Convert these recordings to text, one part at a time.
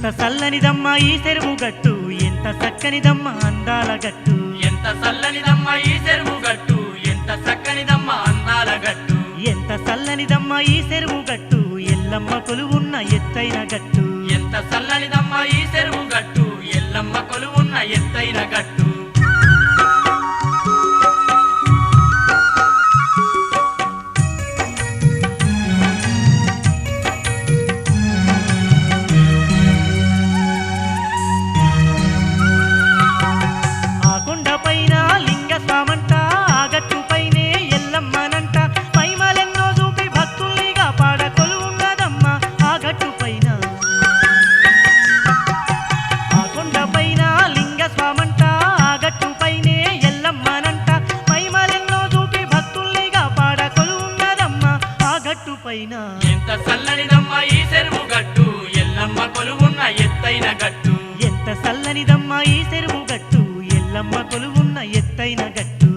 ఎంత సల్లనిదమ్మ ఈ చెరువు గట్టు, ఎంత చక్కనిదమ్మ అందాల గట్టు. ఎంత చల్లనిదమ్మ ఈ చెరువు గట్టు, ఎంత చక్కనిదమ్మ అందాల గట్టు. ఎంత చల్లనిదమ్మ ఈ చెరువు గట్టు, ఎల్లమ్మ కొలువున్న ఎత్తైన గట్టు. ఎంత చల్లనిదమ్మ ఈ చెరువు గట్టు, ఎల్లమ్మ కొలువున్న ఎత్తైన గట్టు. ఎంత చల్లనిదమ్మ ఈ చెరువు గట్టు, ఎల్లమ్మ కొలువున్న ఎత్తైన గట్టు. ఎంత చల్లనిదమ్మ ఈ చెరువు గట్టు, ఎల్లమ్మ కొలువున్న ఎత్తైన గట్టు.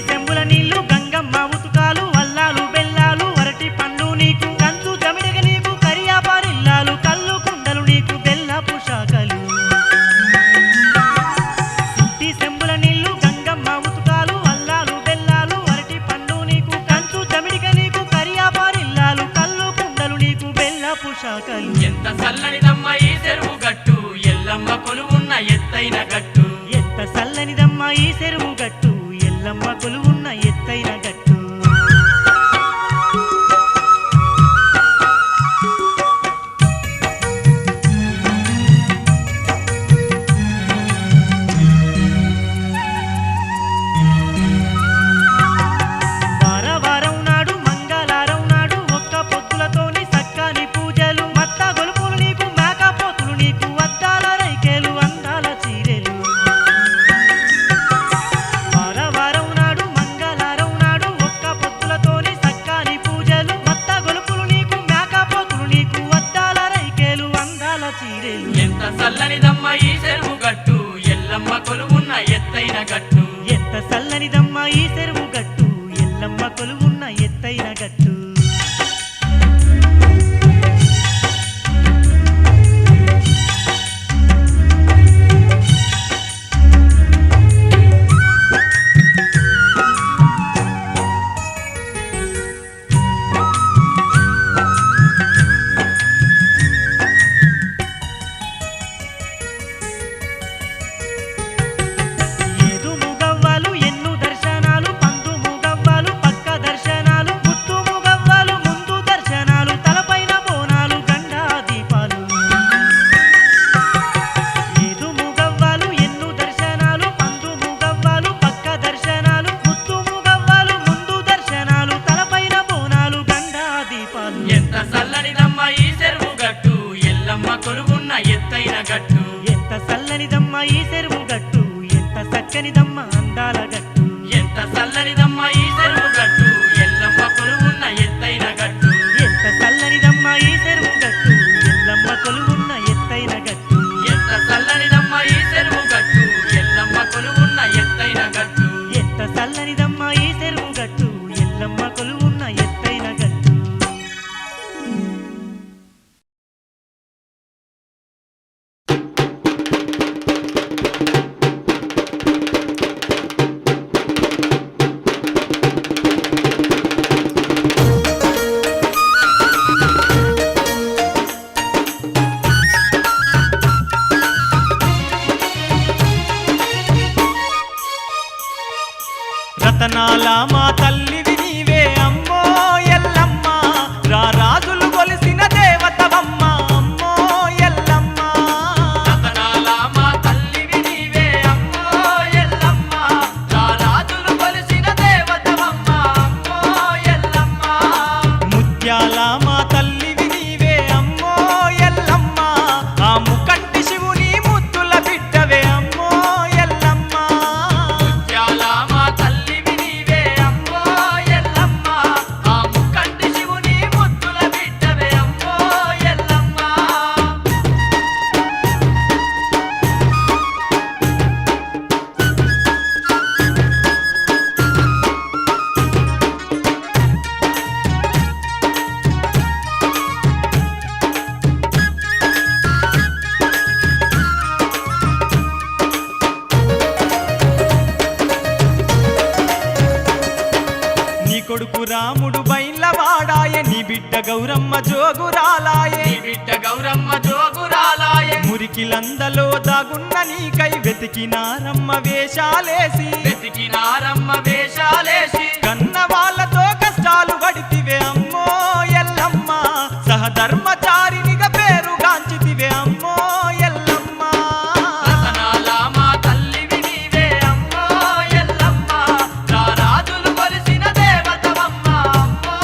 చెంబుల నీళ్లు గంగమ్మ ఉతుకాలు, అల్లాలు బెల్లాలు అరటి పండు నీకు, కంచు జమిడగ నీకు, కరియాపారిల్లాలు కల్లు కుండలు నీకు, బెల్లపు శాఖలు. సిట్టి చెంబుల నీళ్లు గంగమ్మ ఉతుకాలు, అల్లాలు బెల్లాలు అరటి పండు నీకు, కంచు జమిడగ నీకు, కరియాపారిల్లాలు కల్లు కుండలు నీకు, బెల్లపు శాఖలు. ఎంత చల్లనిదమ్మ ఈ చెరువు గట్టు, ఎల్లమ్మ కొలువున్న ఎత్తైన గట్టు. ఎంత చల్లనిదమ్మ ఈ చెరువు గట్టు, ఎల్లమ్మ కొలువున్న ఎత్తైన గట్టు. వారం నాడు మంగళారం నాడు ఒక్క పొద్దులతోని సక్కని పూజలు, మత్త గొలుపులు నీకు, మేకపోతులు నీకు, అద్దాల రైకేలు అందాల చీరెలు. వారం నాడు మంగళారం నాడు ఒక్క పొద్దులతోని సక్కని పూజలు, మత్త గొలుపులు నీకు, మేకపోతులు నీకు, అద్దాల రైకేలు అందాల చీరెలు. ఎంత చల్లనిదమ్మ ఈ చెరువు గట్టు, ఎల్లమ్మ కొలువున్న ఎత్తైన గట్టు. ఎంత చల్లనిదమ్మ ఈ చెరువు గట్టు, ఎల్లమ్మ కొలువున్న ఎత్తైన గట్టు. ఏదు ముగవ్వాలు ఎన్ను దర్శనాలు, పందు ముగవ్వాలు పక్క దర్శనాలు, ముత్తు ముగవ్వాలు ముందు దర్శనాలు, తలపైన బోనాలు గండా దీపాలు. ఏదు ముగవ్వాలు ఎన్ను దర్శనాలు, పందు ముగవ్వాలు పక్క దర్శనాలు, ముత్తు ముగవ్వాలు ముందు దర్శనాలు, తలపైన బోనాలు గండా దీపాలు. ఎంత చల్లనిదమ్మ ఈ చెరువు గట్టు, ఎల్లమ్మ కొలువున్న ఎత్తైన గట్టు. ఎంత చల్లనిదమ్మ ఈ చెరువు గట్టు, ఎంత చక్కనిదమ్మ అందాల గట్టు. ఎంత చల్లనిదమ్మ ఈ చెరువు గట్టు, ఎల్లమ్మ కొలువున్న ఎత్తైన గట్టు. ఎంత చల్లనిదమ్మ ఈ చెరువు గట్టు, ఎల్లమ్మ కొలువున్న ఎత్తైన గట్టు. ఎంత చల్లనిదమ్మ ఈ చెరువు గట్టు, ఎల్లమ్మ కొలువున్న ఎత్తైన గట్టు. ఎంత చల్లనిదమ్మ ఈ చెరువు గట్టు, ఎల్లమ్మ కొలువున్న ఎత్తైన గట్టు. రతనాల మా తల్లివి నీవే అమ్మో ఎల్లమ్మ, రారాజులు గొలిసిన దేవతవమ్మ అమ్మో ఎల్లమ్మ. రతనాల మా తల్లివి నీవే అమ్మో ఎల్లమ్మ, రారాజులు కొలిసిన దేవతవమ్మ అమ్మో ఎల్లమ్మ. ముత్యాల మా తల్లివి నీవే అమ్మో ఎల్లమ్మ, ఆ ముకంటి శివుని ముద్దుల బిడ్డవే అమ్మో ఎల్లమ్మ. ముత్యాల మా గౌరమ్మ జోగురాలాయే నీ బిడ్డ గౌరమ్మ జోగురాలాయే మురికిలందలో దాగున్న నీకై వెతికినారమ్మ వేషాలేసి వెతికినారమ్మ వేషాలేసి కన్న వాళ్ళతో కష్టాలు పడితివే అమ్మో ఎల్లమ్మ సహధర్మచారినిగా పేరుగాంచితివే అమ్మో ఎల్లమ్మ రతనాల మా తల్లివి నీవే అమ్మో ఎల్లమ్మ రారాజులు కొలిసిన దేవతవమ్మ అమ్మో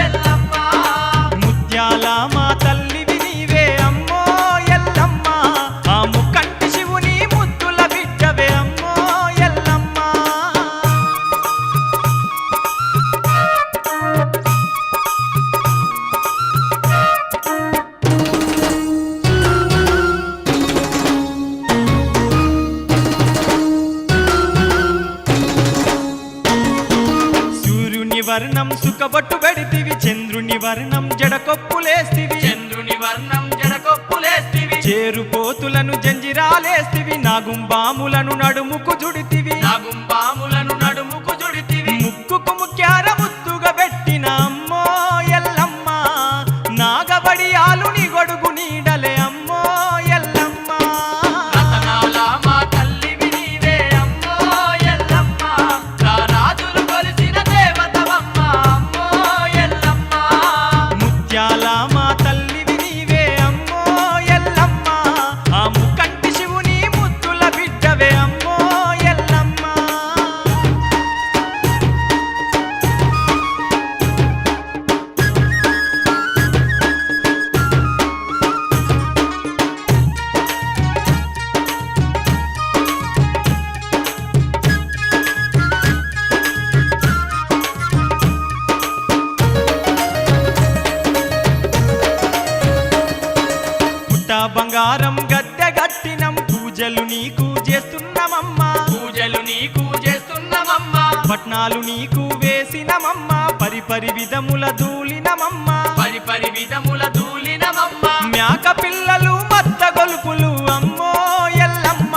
ఎల్లమ్మ ముత్యాల మా తల్లివి నీవే అమ్మో ఎల్లమ్మ ఆ ముక్కంటి శివుని ముద్దుల బిడ్డవే అమ్మో ఎల్లమ్మ సూర్యుని వర్ణం సుఖబొట్టు పెడితివి చంద్రుని వర్ణం జడకొప్పులేస్తివి చంద్రుని వర్ణం జడకొప్పులేస్తివి చేరుపోతులను జంజిరాలేస్తివి నాగుంబాములను నడుముకు జుడితివి నాగుంబాములను నడుముకు జుడితివి ముక్కుకు ముక్యార ముత్తుగా పెట్టిన అమ్మో ఎల్లమ్మ నాగబడియాలు నీ గొడుగు నీడలే అమ్మో ఎల్లమ్మ రతనాల మా తల్లివి నీవే అమ్మో ఎల్లమ్మ రారాజులు కొలిసిన దేవతవమ్మ అమ్మో ఎల్లమ్మ ముత్యాల మా తల్లివి నీవే అమ్మో ఎల్లమ్మ ఆ ముక్కంటి శివుని ముద్దుల బిడ్డవే అమ్మో ఎల్లమ్మ పుట్ట బంగారం గద్దె గట్టినం పూజలు నీకు చేస్తున్నామమ్మా పూజలు నీకు చేస్తున్నామమ్మ పట్నాలు నీకు వేసినమమ్మ పరిపరి విధముల దూలినమమ్మ పరిపరి విధముల దూలినమమ్మ మేక పిల్లలు మత్త గొలుపులు అమ్మో ఎల్లమ్మ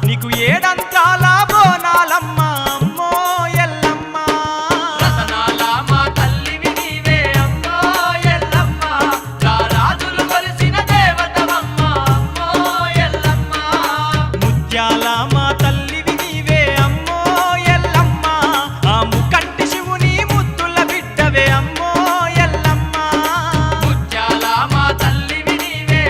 నీకు ఏడంతాల బోనాలమ్మ అమ్మో ఎల్లమ్మ రతనాల మా తల్లివి నీవే అమ్మో ఎల్లమ్మ రారాజులు కొలిసిన దేవతవమ్మ అమ్మో ఎల్లమ్మ ముత్యాల మా తల్లివి నీవే అమ్మో ఎల్లమ్మ ఆ ముక్కంటి శివుని ముద్దుల బిడ్డవే అమ్మో ఎల్లమ్మ ముత్యాల మా తల్లివి నీవే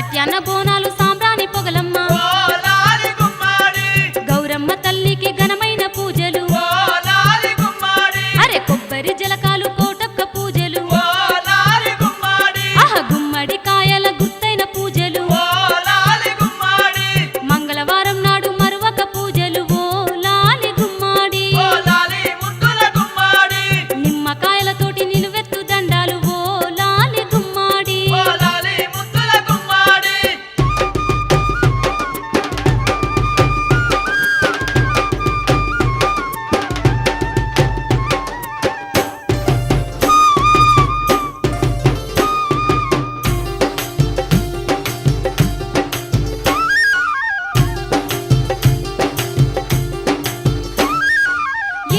సత్యాన్న బోనాలు సాంబ్రాణి పొగలమ్మ ఓ లాలి గుమ్మడి గౌరమ్మ తల్లికి ఘనమైన పూజలు ఓ లాలి గుమ్మడి అరే కొబ్బరి జలకాలు కోటొక్క పూజలు ఓ లాలి గుమ్మడి ఆహ గుమ్మడి కాయల గుత్తైన పూజలు ఓ లాలి గుమ్మడి మంగళవారం నాడు మరువక పూజలు ఓ లాలి గుమ్మాడి ఓ లాలి ముద్దుల గుమ్మడి నిమ్మకాయలతోటి నిలువెత్తు దండాలు ఓ లాలి గుమ్మాడి ఓ లాలి ముద్దుల గుమ్మడి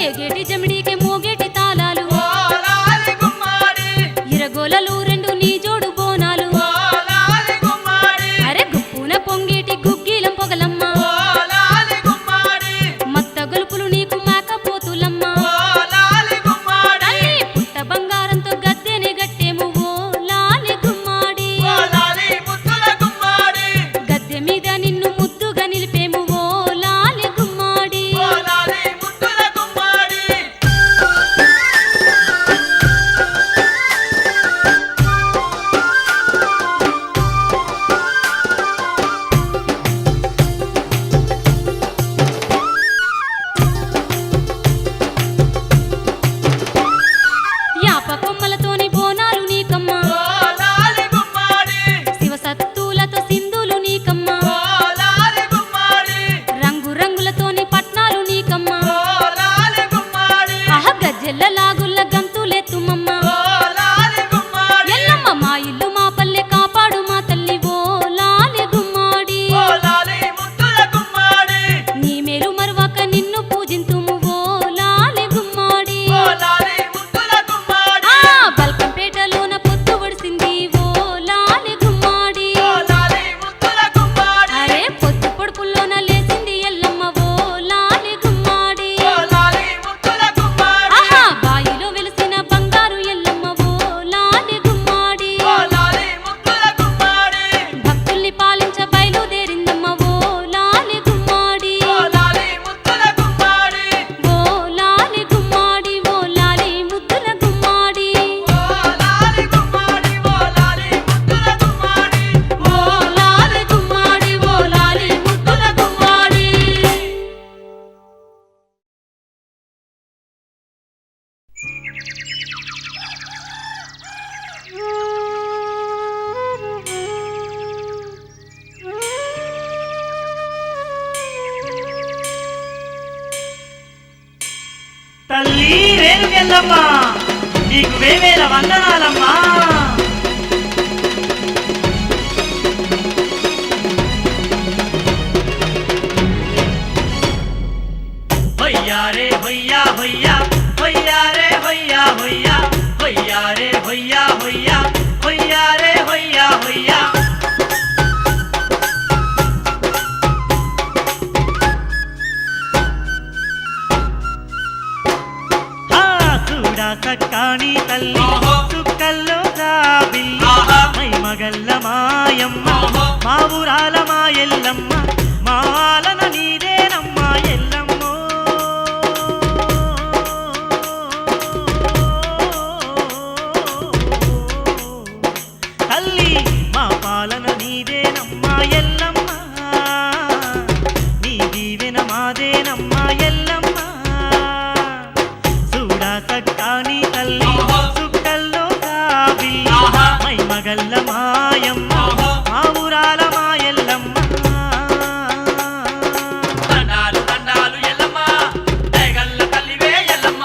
ఏగేటి జమిడికి మోగేటి తాళాలు ఓ లాలి గుమ్మడి ఇరగోలలు రెండు నీ జోడు బోనాలు ఓ లాలి గుమ్మడి అరే గుప్పున పొంగేటి గుగ్గిలం పొగలమ్మ ఓ లాలి గుమ్మడి మత్త గొలుపులు నీకు మేకపోతులమ్మ ఓ లాలి గుమ్మడి తల్లి పుట్ట బంగారంతో గద్దెని గట్టేము ఓ లాలి గుమ్మాడి ఓ లాలి ముద్దుల గుమ్మడి గద్దె మీద నిన్ను ముద్దుగా నిలిపేము ఓ లాలి గుమ్మాడి ఓ లాలి ముద్దుల గుమ్మడి యాప కొమ్మలతోని బోనాలు నీకమ్మ ఓ లాలి గుమ్మడి శివసత్తులతో సింధులు నీకమ్మ ఓ లాలి గుమ్మడి రంగు రంగులతోని పట్నాలు నీకమ్మ ఓ లాలి గుమ్మడి ఆహ గజ్జెల్ల లాగుల్ల గంతులెత్తుమమ్మ ఓ లాలి గుమ్మడి ఎల్లమ్మ మా ఇల్లు మా పల్లె కాపాడు మా తల్లి ఓ లాలి గుమ్మాడి ఓ లాలి ముద్దుల గుమ్మడి నీ మేలు మరువక నిన్ను పూజింతుము ఓ లాలి గుమ్మాడి ఓ లాలి ముద్దుల గుమ్మడి ఆ బల్కంపేటలోన పొత్తు ఒడిసింది ఓ లాలి గుమ్మాడి ఓ లాలి ముద్దుల గుమ్మడి అరే పొత్తు పొడుపుల్లోన లేసింది ఎల్లమ్మ ఓ లాలి గుమ్మాడి ఓ లాలి ముద్దుల గుమ్మడి ఆహా బాయిలో వెలిసిన బంగారు ఎల్లమ్మ ఓ లాలి గుమ్మాడి ఓ లాలి ముద్దుల గుమ్మడి భక్తుల్ని పాలించ బయలుదేరిందమ్మ ఓ లాలి గుమ్మాడి ఓ లాలి ముద్దుల గుమ్మడి ఓ లాలి గుమ్మాడి ఓ లాలి ముద్దుల గుమ్మాడి ఓ లాలి గుమ్మడి ఓ లాలి ముద్దుల గుమ్మడి ఓ లాలి గుమ్మాడి ఓ లాలి ముద్దుల గుమ్మాడి తల్లి రేణుకెళ్ళమ్మా నీకు వేవేల వందనాలమ్మా హొయ్యా రే హొయ్యా హొయ్యా హొయ్యా రే హొయ్యా హొయ్యా హొయ్యా రే హొయ్యా హొయ్యా హొయ్యా రే హొయ్యా హొయ్యా చూడా సక్కాని తల్లి ఆహా. సుక్కల్లో రాబిల్లి ఆహా. మై మగల్ల మాయమ్మ ఆహా. మా ఊరాల మా ఎల్లమ్మ మాలన నీదేనమ్మ ఎల్లమ్మో తల్లి మా పాలన నీదేనమ్మ ఎల్లమ్మ నీ దీవెన మాదేనమ్మ ఎల్లమ్మ చూడా సక్కాని తల్లి ఆహా. సుక్కల్లో రాబిల్లి ఆహా. మై మగల్ల మాయమ్మ ఆహా. మా ఊరాల మా ఎల్లమ్మ దండాలు దండాలు ఎల్లమ్మ దయగల్ల తల్లివే ఎల్లమ్మ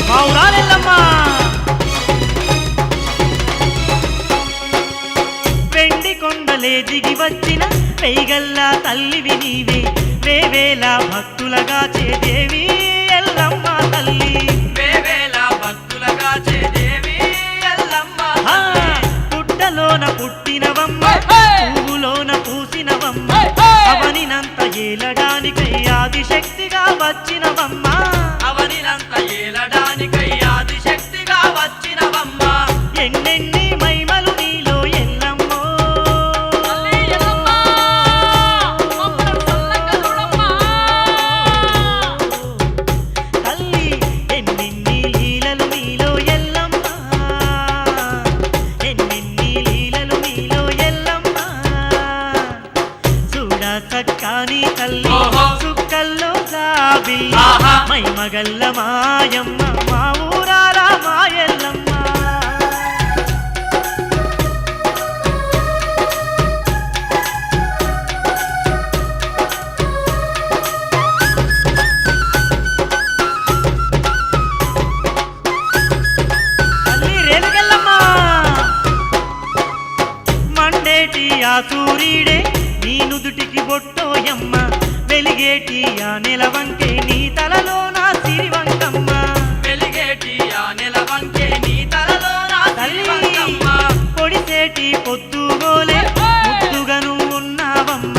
మా ఊరాలెల్లమ్మ వెండి కొండలే దిగి వచ్చిన పెయ్యగల్లా తల్లివి నీవే వేవేల భక్తులగా చేదేవి ఎల్లమ్మ తల్లి వేవేల మగల్ల మాయమ్మ మా ఊరాల మాయల్లమ్మ తల్లి రేణుకెళ్ళమ్మ మండేటి ఆ సూర్యుడే నీ నుదుటికి బొట్టోయమ్మ వెలిగేటి ఆ నెలవంకే నీ తలలో నా సిరివంకమ్మ వెలిగేటి ఆ నెలవంకే నీ తలలో నా సిరివంకమ్మ పొడిసేటి పొద్దుగోలే ముద్దుగను ఉన్నావమ్మ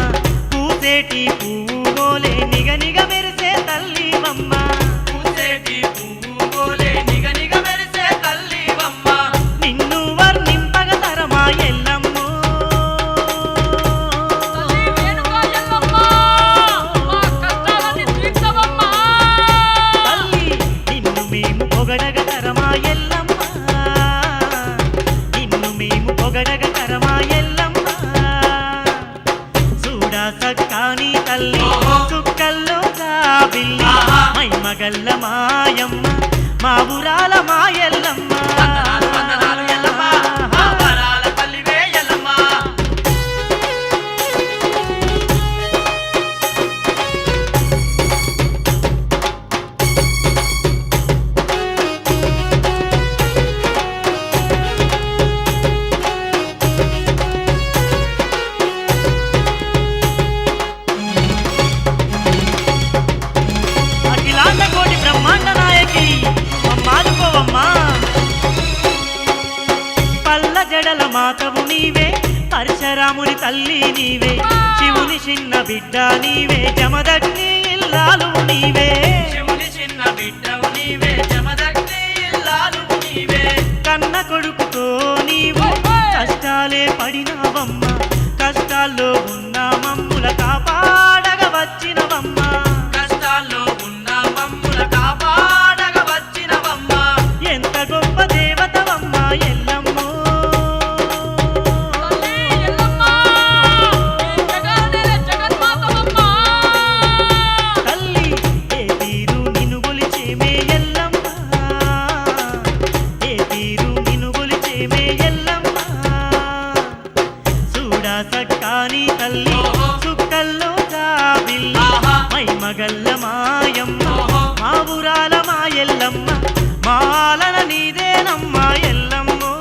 పూసేటి పువ్వుగోలే నిగ నిగ మెరిసే తల్లివమ్మ పూసేటి పువ్వుగోలే నిగ నిగ మెరిసే తల్లివమ్మ నిన్ను వర్ణింపగ తరమా ఎల్లమ్మో తల్లి నిన్ను మేము పొగడగ తరమా ఎల్లమ్మ నిన్ను మేము పొగడగ తరమా ఎల్లమ్మ చూడా సక్కాని తల్లి చుక్కల్లో జాబిల్లి మై మగల్ల మాయమ్మ మా ఊరాల మాయల్లమ్మ వందనాలు వందనాలు ఎల్లమ్మ మా వరాల పల్లివే ఎల్లమ్మ అఖిలాండ కోటి బ్రహ్మాండ నాయకి మమ్మాదుకోవమ్మా పల్ల జడల మాతవు నీవే పరశురాముని తల్లి నీవే శివుని చిన్న బిడ్డ నీవే జమదగ్ని ఇల్లాలు నీవే శివుని చిన్న బిడ్డవు నీవే జమదగ్ని ఇల్లాలు నీవే కన్న కొడుకుతో నీవు కష్టాలే పడినవమ్మ కష్టాల్లో ఉన్న మమ్ముల కాపాడగ వచ్చినవమ్మ కష్టాల్లో ఉన్న మమ్ముల కాపాడగ వచ్చినవమ్మ ఎంత గొప్ప దేవతవమ్మ ఎల్లమ్మో తల్లి ఏ తీరు నిన్ను గొలిచేమే ఎల్లమ్మ ఏ తీరు నిన్ను గొలిచేమే ఎల్లమ్మ చూడా సక్కాని తల్లి చుక్కల్లో జాబిల్లి మై మగల్ల మాయమ్మ మా ఊరాల మాయల్లమ్మ మాలన నీదేనమ్మ ఎల్లమ్మో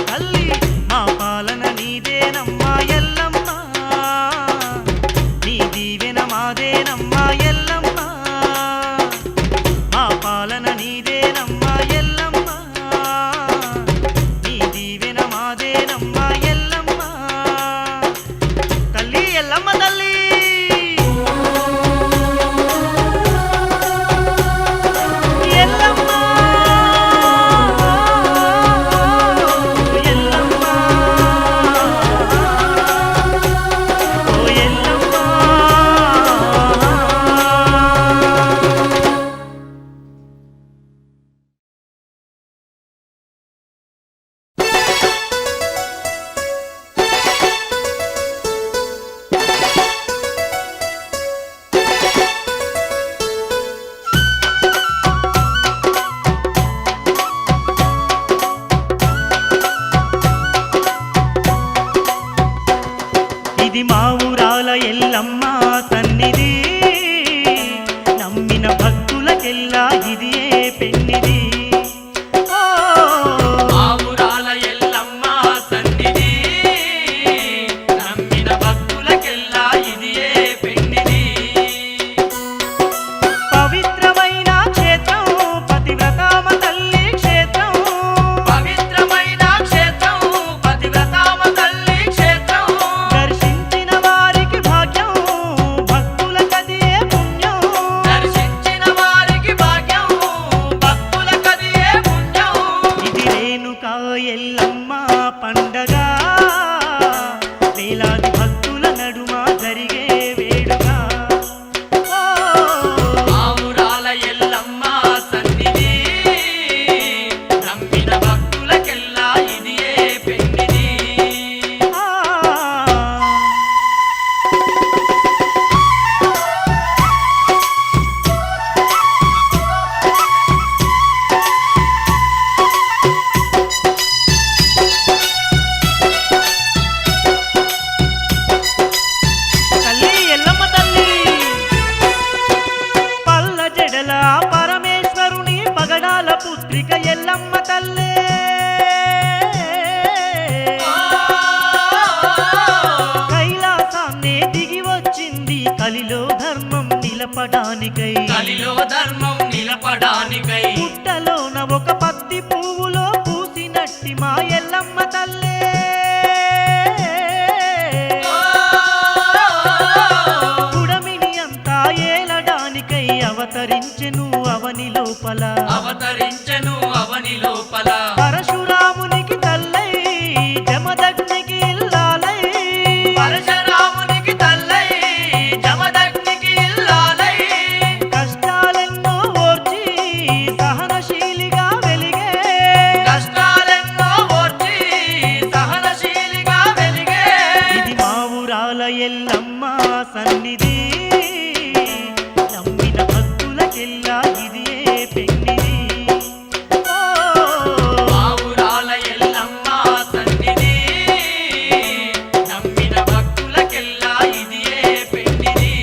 తల్లి మా పాలన నీదేనమ్మ ఎల్లమ్మ నీ దీవెన మాదేనమ్మ ఎల్లమ్మ మా పాలన నీదేనమ్మ ఎల్లమ్మ నీ దీవెన మాదేనమ్మ ఎల్లమ్మ తల్లి ఎల్లమ్మ తల్లి ఎల్లమ్మ ఎల్లమ్మ ఓ ఎల్లమ్మ ఇది మా ఊరాల ఎల్లమ్మ సన్నిధి నమ్మిన భక్తులకెల్లా ఇది ఏ పెన్నిది ఓ మా ఊరాల ఎల్లమ్మ సన్నిధి నమ్మిన భక్తులకెల్లా ఇది ఏ పెన్నిది పవిత్రమైన క్షేత్రం పతివ్రతామ తల్లి క్షేత్రం పవిత్రమైన క్షేత్రం పతివ్రతామ తల్లి క్షేత్రం దర్శించిన వారికి భాగ్యం భక్తులకది ఏ పుణ్యం దర్శించిన వారికి భాగ్యం కలిలో ధర్మం నిలపడానికై కలిలో ధర్మం నిలపడానికై పుట్టలోన ఒక పత్తి పువ్వులో పూసినట్టి మా ఎల్లమ్మ తల్లే పుడమిని అంతా ఏలడానికై అవతరించెను అవని లోపల అవతరించెను అవని లోపల పరశురామునికి తల్లై జమదగ్నికి ఇల్లాలై పరశురామునికి తల్లై జమదగ్నికి ఇల్లాలై కష్టాలెన్నో ఓర్చి సహనశీలిగా వెలిగే కష్టాలెన్నో ఓర్చి సహనశీలిగా వెలిగే ఇది మా ఊరాల ఎల్లమ్మ సన్నిధి నమ్మిన భక్తులకెల్లా ఇది ఏ పెన్నిది ఆవురాల ఎల్లమ్మ సన్నిధి నమ్మిన భక్తులకెల్లా ఇది ఏ పెన్నిది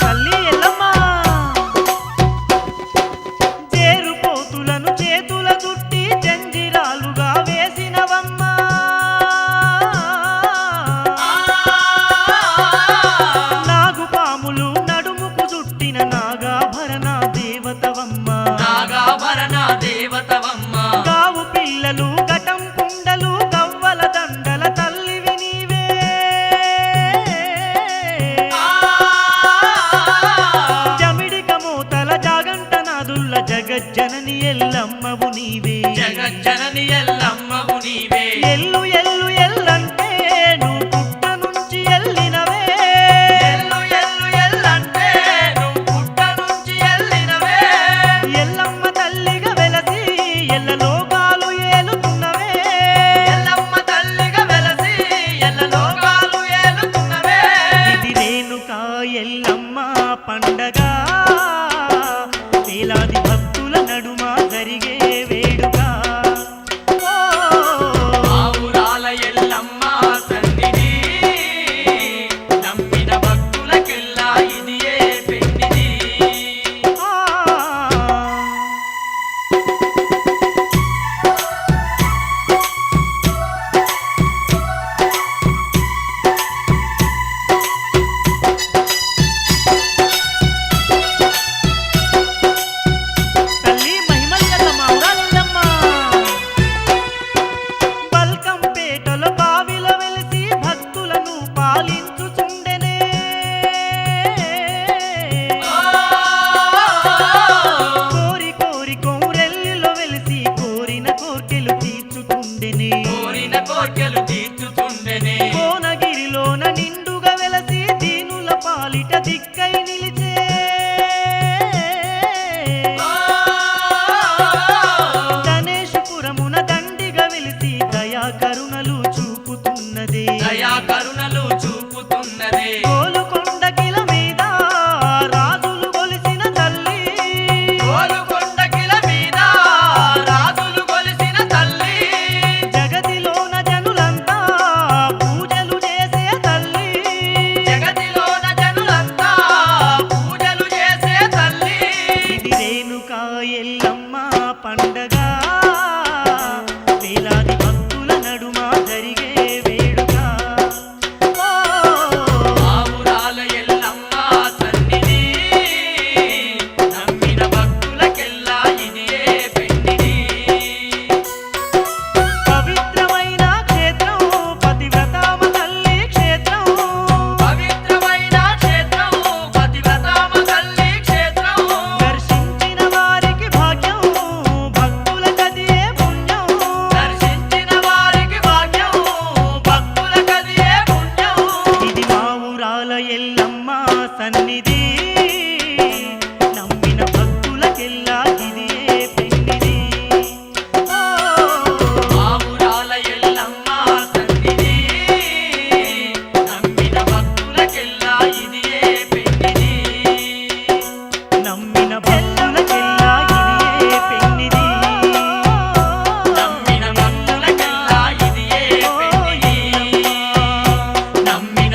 తల్లి ఎల్లమ్మ చేరుపోతులను చేతుల చుట్టి జంజిరాలుగా వేసినవమ్మ నాగుపాములు నడుముకు చుట్టిన నాగాభరణ దేవతవమ్మ నాగాభరణ దేవతవమ్మ గావు పిల్లలు ఘటం కుండలు గవ్వల దండల తల్లివి నీవే జమిడిక మూతల జాగంట నాదుల్ల జగజ్జనని ఎల్లమ్మవు నీవే జగజ్జనని ఎల్లమ్మవు నీవే ఎల్లు ఎల్లు ఎల్లంటే నువ్వు పుట్ట నుంచి ఎల్లినవే ఎల్లు ఎల్లు ఎల్లంటే నువ్వు పుట్ట నుంచి ఎల్లినవే ఎల్లమ్మ తల్లిగా వెలసి ఎల్ల లోకాలు ఏలుతున్నవే ఎల్లమ్మ తల్లిగా వెలసి ఎల్ల లోకాలు ఏలుతున్నవే ఇది రేణుకా ఎల్లమ్మ పండగ వేలాది భక్తుల నడుమ జరిగే వేడుక ఆవురాల ఎల్లమ్మ సన్నిధి నమ్మిన భక్తులకెల్లా ఇది ఏ పెన్నిది తల్లి మహిమల కల్లమ్మ ఊరాలెల్లమ్మ బల్కంపేటలో బావిలో వెలిసి భక్తులను పాలించుచుండెనే కోరి కోరి కోరెల్లిలో వెలిసి కోరిన కోర్కెలు తీర్చుతుండెనే కోరిన కోర్కెలు తీర్చుతుండెనే కోనగిరిలోన నిండుగా వెలసి దీనుల పాలిట దిక్కై నిలిచే గణేశపురమున దండిగా వెలిసి దయా కరుణలు చూపుతున్నదే దయా కరుణలు చూపుతున్నదే గోలుకొండకిల మీద రాజులు కొలిసిన తల్లి గోలుకొండకిల మీద రాజులు కొలిసిన తల్లి జగతిలోన జనులంతా పూజలు చేసే తల్లి జగతిలోన జనులంతా పూజలు చేసే తల్లి ఇది రేణుకా ఎల్లమ్మ పండగ వేలాది భక్తుల నడుమ జరిగే వేడుక ఆవురాల ఎల్లమ్మ సన్నిధి నమ్మిన భక్తులకెల్లా ఇది ఏ పెన్నిది పవిత్రమైన క్షేత్రం పతివ్రతామ తల్లి క్షేత్రం పవిత్రమైన క్షేత్రం పతివ్రతామ తల్లి క్షేత్రం దర్శించిన వారికి భాగ్యం భక్తులకది ఏ పుణ్యం దర్శించిన వారికి భాగ్యం భక్తులకది ఏ పుణ్యం ఇది మా ఊరాల ఎల్లమ్మ సన్నిధి నమ్మిన భక్తులకెల్లా ఇది ఏ పెన్నిది ఆవురాల ఎల్లమ్మ సన్నిధి నమ్మిన భక్తులకెల్లా ఇది ఏ పెన్నిది నమ్మిన భక్తులకెల్లా ఇది ఏ పెన్నిది నమ్మిన భక్తులకెల్లా ఇది ఏ పెన్నిది నమ్మిన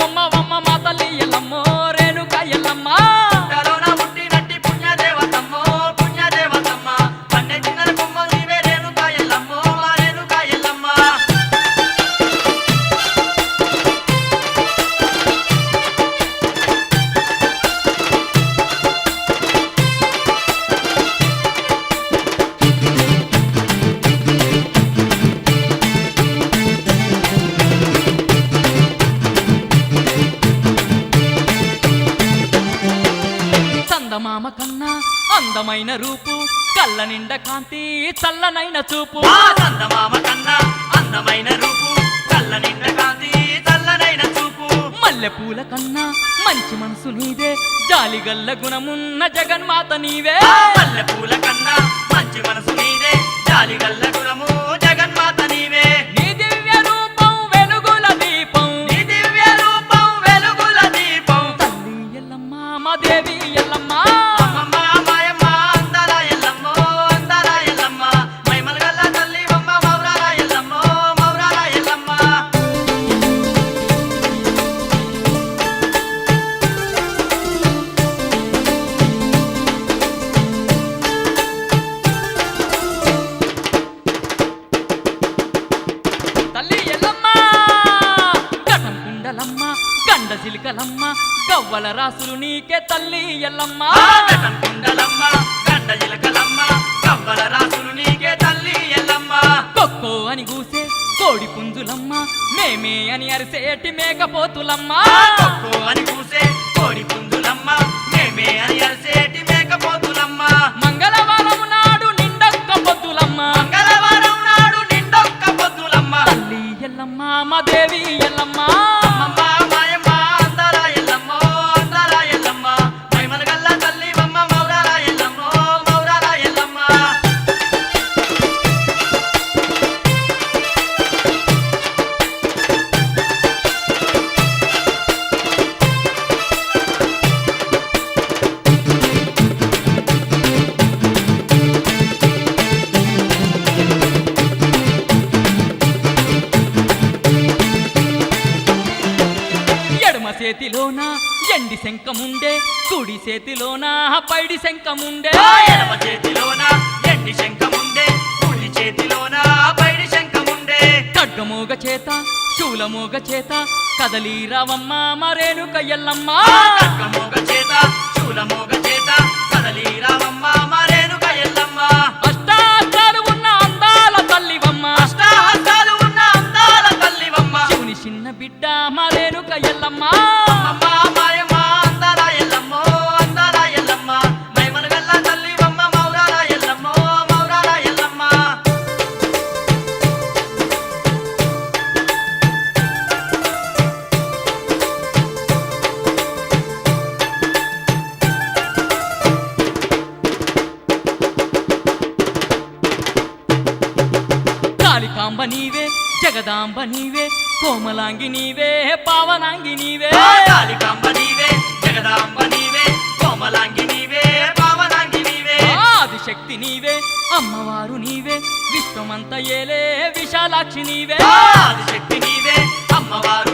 బొమ్మవమ్మ మా తల్లి ఎల్లమ్మో రేణుక ఎల్లమ్మ పుట్టలోన పుట్టినట్టి పుణ్యదేవతమ్మో పుణ్యదేవతమ్మ పన్నె చిన్న బొమ్మ నీవే రేణుక ఎల్లమ్మో మా రేణుక ఎల్లమ్మ చందమామ కన్నా అందమైన రూపు కళ్ళ నిండ కాంతి చల్లనైన చూపు ఆ చందమామ కన్నా అందమైన రూపు కళ్ళ నిండ కాంతి చల్లనైన చూపు మల్లెపూల కన్నా మంచి మనసు నీదే జాలిగల్ల గుణమున్న జగన్మాత నీవే ఆ మల్లెపూల కన్నా మంచి మనసు నీదే జాలిగల్ల గుణము జగన్మాత నీవే నీ దివ్య రూపం వెలుగుల దీపం నీ దివ్య రూపం వెలుగుల దీపం తల్లి ఎల్లమ్మ మా దేవి ఎల్లమ్మ అమ్మమ్మ మాయమ్మ అందాల ఎల్లమ్మో అందాల ఎల్లమ్మ మైమలగల్ల తల్లి బొమ్మ మౌరాల ఎల్లమ్మో మౌరాల ఎల్లమ్మ తల్లి ఎల్లమ్మ ఘటం కుండలమ్మ గండ చిలుకలమ్మ గవ్వల రాసులు నీకే తల్లి ఎల్లమ్మ ఆగటం కుండలమ్మ గండ జిలకలమ్మ కవ్వల రాసులు నీకే తల్లి ఎల్లమ్మ కొక్కో అని కూసే కోడి పుంజులమ్మ మేమే అని అరిసేటి మేకపోతులమ్మ కొక్కో అని కూసే కోడి పుంజులమ్మ మేమే అని అరిసేటి మేకపోతులమ్మ మంగళవారం నాడు నిండొక్క పొద్దులమ్మ మంగళవారం నాడు నిండొక్క పొద్దులమ్మ తల్లి ఎల్లమ్మ మా దేవి ఎల్లమ్మ అమ్మమ్మ మాయమ్మ అందాల ఎల్లమ్మో అందాల ఎల్లమ్మ మైమలగల్ల తల్లి బొమ్మ మౌరాల ఎల్లమ్మో మౌరాల ఎల్లమ్మ ఎడమ చేతిలోన ఎండి శంఖముండే కుడి చేతిలోన పైడి శంఖముండే ఆ ఎడమ చేతిలోన ఎండి శంఖముండే కుడి చేతిలోన పైడి శంఖముండే ఖడ్గమోగ చేత శూలమోగ చేత కదలి రావమ్మ మరేనుక ఎల్లమ్మ ఖడ్గమోగ చేత శూలమోగ చేత కదలి రామమ్మ మరేనుక ఎల్లమ్మ అష్టాచాలు ఉన్న అందాల తల్లివమ్మ అష్టాహస్తాలు ఉన్న అందాల తల్లివమ్మ శివుని చిన్న బిడ్డ మరేనుక ఎల్లమ్మ అమ్మమ్మ మాయమ్మ అందాల ఎల్లమ్మో అందాల ఎల్లమ్మ మైమలగల్ల తల్లివమ్మ మౌరాల ఎల్లమ్మో మౌరాల ఎల్లమ్మ కాళికాంబ నీవే జగదాంబ నీవే కోమలాంగి నీవే పావనాంగి నీవే కాళికాంబ నీవే జగదాంబ నీవే కోమలాంగి నీవే పావనాంగి నీవే ఆదిశక్తి నీవే అమ్మవారు నీవే విశ్వమంత ఏలే విశాలాక్షి నీవే ఆదిశక్తి నీవే అమ్మవారు